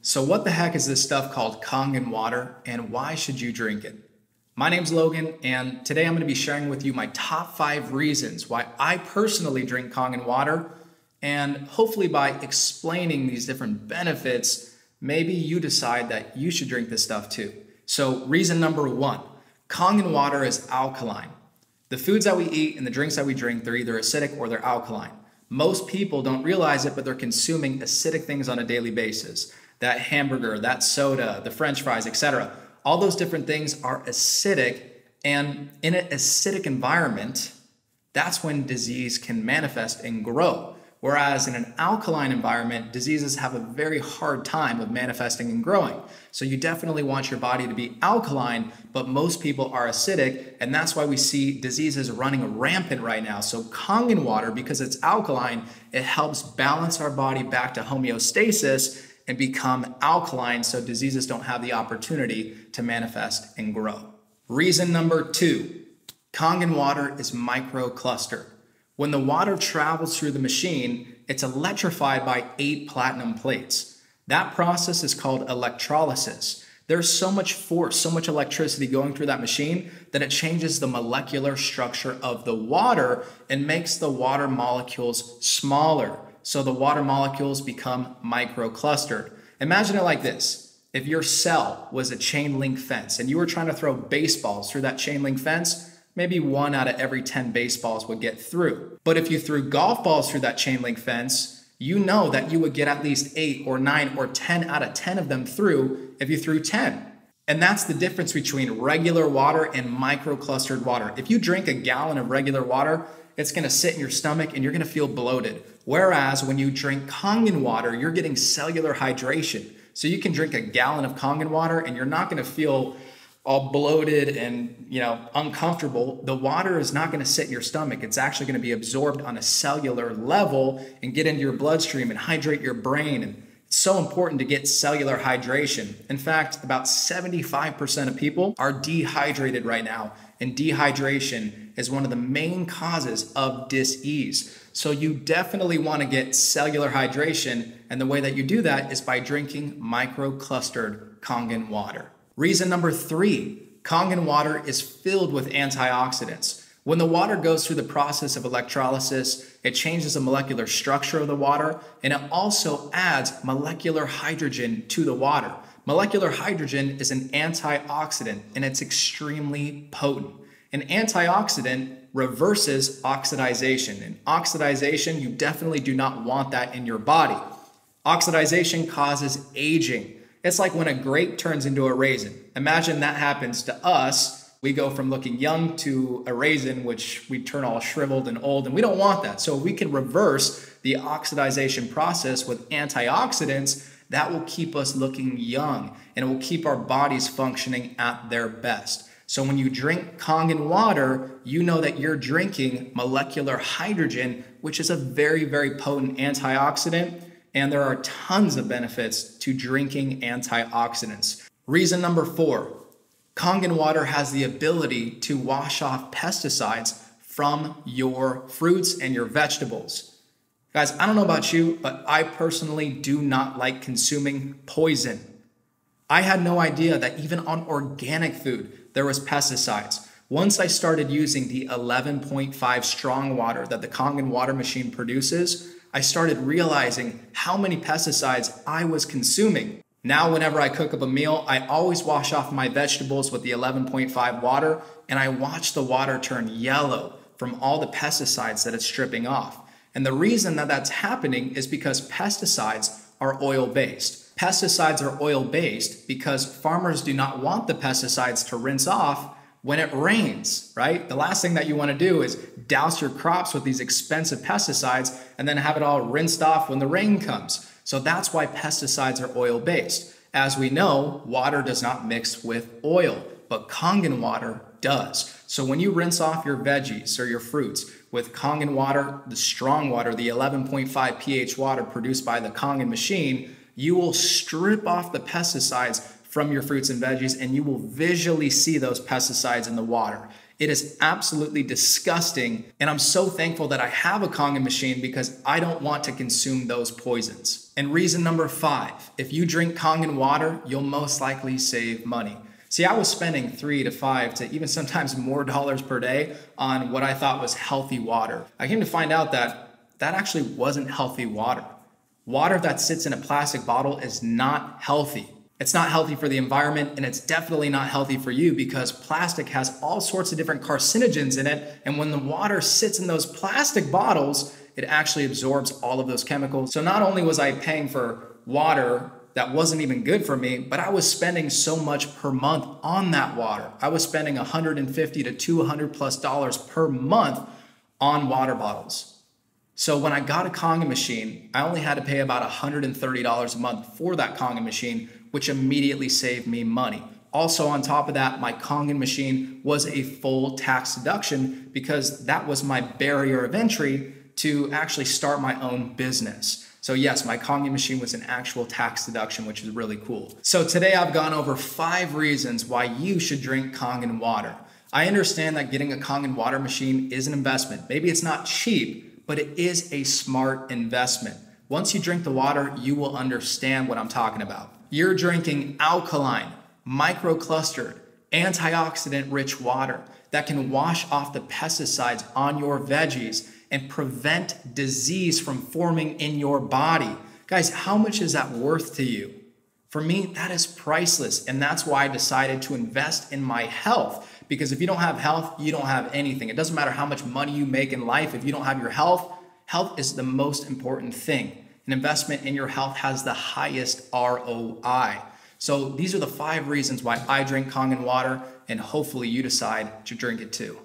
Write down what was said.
So what the heck is this stuff called Kangen water, and why should you drink it? My name's Logan, and today I'm going to be sharing with you my top 5 reasons why I personally drink Kangen water, and hopefully by explaining these different benefits, maybe you decide that you should drink this stuff too. So reason number 1, Kangen water is alkaline. The foods that we eat and the drinks that we drink, they're either acidic or they're alkaline. Most people don't realize it, but they're consuming acidic things on a daily basis. That hamburger, that soda, the French fries, etc. All those different things are acidic, and in an acidic environment, that's when disease can manifest and grow. Whereas in an alkaline environment, diseases have a very hard time of manifesting and growing. So you definitely want your body to be alkaline, but most people are acidic, and that's why we see diseases running rampant right now. So Kangen water, because it's alkaline, it helps balance our body back to homeostasis and become alkaline so diseases don't have the opportunity to manifest and grow. Reason number 2, Kangen water is microcluster. When the water travels through the machine, it's electrified by 8 platinum plates. That process is called electrolysis. There's so much force, so much electricity going through that machine that it changes the molecular structure of the water and makes the water molecules smaller. So the water molecules become microclustered. Imagine it like this. If your cell was a chain link fence and you were trying to throw baseballs through that chain link fence, maybe 1 out of every 10 baseballs would get through. But if you threw golf balls through that chain link fence, you know that you would get at least 8 or 9 or 10 out of 10 of them through if you threw 10. And that's the difference between regular water and microclustered water. If you drink a gallon of regular water, it's going to sit in your stomach and you're going to feel bloated. Whereas when you drink Kangen water, you're getting cellular hydration. So you can drink a gallon of Kangen water and you're not going to feel all bloated and uncomfortable. The water is not going to sit in your stomach. It's actually going to be absorbed on a cellular level and get into your bloodstream and hydrate your brain. And it's so important to get cellular hydration. In fact, about 75% of people are dehydrated right now, and dehydration is one of the main causes of dis-ease. So you definitely want to get cellular hydration, and the way that you do that is by drinking microclustered Kangen water. Reason number 3, Kangen water is filled with antioxidants. When the water goes through the process of electrolysis, it changes the molecular structure of the water, and it also adds molecular hydrogen to the water. Molecular hydrogen is an antioxidant, and it's extremely potent. An antioxidant reverses oxidization, and oxidization, you definitely do not want that in your body. Oxidization causes aging. It's like when a grape turns into a raisin. Imagine that happens to us. We go from looking young to a raisin, which we turn all shriveled and old, and we don't want that. So we can reverse the oxidization process with antioxidants. That will keep us looking young, and it will keep our bodies functioning at their best. So when you drink Kangen water, you know that you're drinking molecular hydrogen, which is a very, very potent antioxidant. And there are tons of benefits to drinking antioxidants. Reason number 4, Kangen water has the ability to wash off pesticides from your fruits and your vegetables. Guys, I don't know about you, but I personally do not like consuming poison. I had no idea that even on organic food, there was pesticides. Once I started using the 11.5 strong water that the Kangen water machine produces, I started realizing how many pesticides I was consuming. Now, whenever I cook up a meal, I always wash off my vegetables with the 11.5 water, and I watch the water turn yellow from all the pesticides that it's stripping off. And the reason that that's happening is because pesticides are oil-based. Pesticides are oil-based because farmers do not want the pesticides to rinse off when it rains, right? The last thing that you want to do is douse your crops with these expensive pesticides and then have it all rinsed off when the rain comes. So that's why pesticides are oil-based. As we know, water does not mix with oil, but Kangen water does. So when you rinse off your veggies or your fruits with Kangen water, the strong water, the 11.5 pH water produced by the Kangen machine, you will strip off the pesticides from your fruits and veggies, and you will visually see those pesticides in the water. It is absolutely disgusting, and I'm so thankful that I have a Kangen machine because I don't want to consume those poisons. And reason number 5, if you drink Kangen water, you'll most likely save money. See, I was spending $3 to $5 to even sometimes more dollars per day on what I thought was healthy water. I came to find out that that actually wasn't healthy water. Water that sits in a plastic bottle is not healthy. It's not healthy for the environment, and it's definitely not healthy for you because plastic has all sorts of different carcinogens in it. And when the water sits in those plastic bottles, it actually absorbs all of those chemicals. So not only was I paying for water that wasn't even good for me, but I was spending so much per month on that water. I was spending $150 to $200+ per month on water bottles. So when I got a Kangen machine, I only had to pay about $130 a month for that Kangen machine, which immediately saved me money. Also on top of that, my Kangen machine was a full tax deduction because that was my barrier of entry to actually start my own business. So yes, my Kangen machine was an actual tax deduction, which is really cool. So today I've gone over 5 reasons why you should drink Kangen water. I understand that getting a Kangen water machine is an investment. Maybe it's not cheap, but it is a smart investment. Once you drink the water, you will understand what I'm talking about. You're drinking alkaline, microclustered, antioxidant-rich water that can wash off the pesticides on your veggies and prevent disease from forming in your body. Guys, how much is that worth to you? For me, that is priceless, and that's why I decided to invest in my health. Because if you don't have health, you don't have anything. It doesn't matter how much money you make in life. If you don't have your health, health is the most important thing. An investment in your health has the highest ROI. So these are the 5 reasons why I drink Kangen water, and hopefully you decide to drink it too.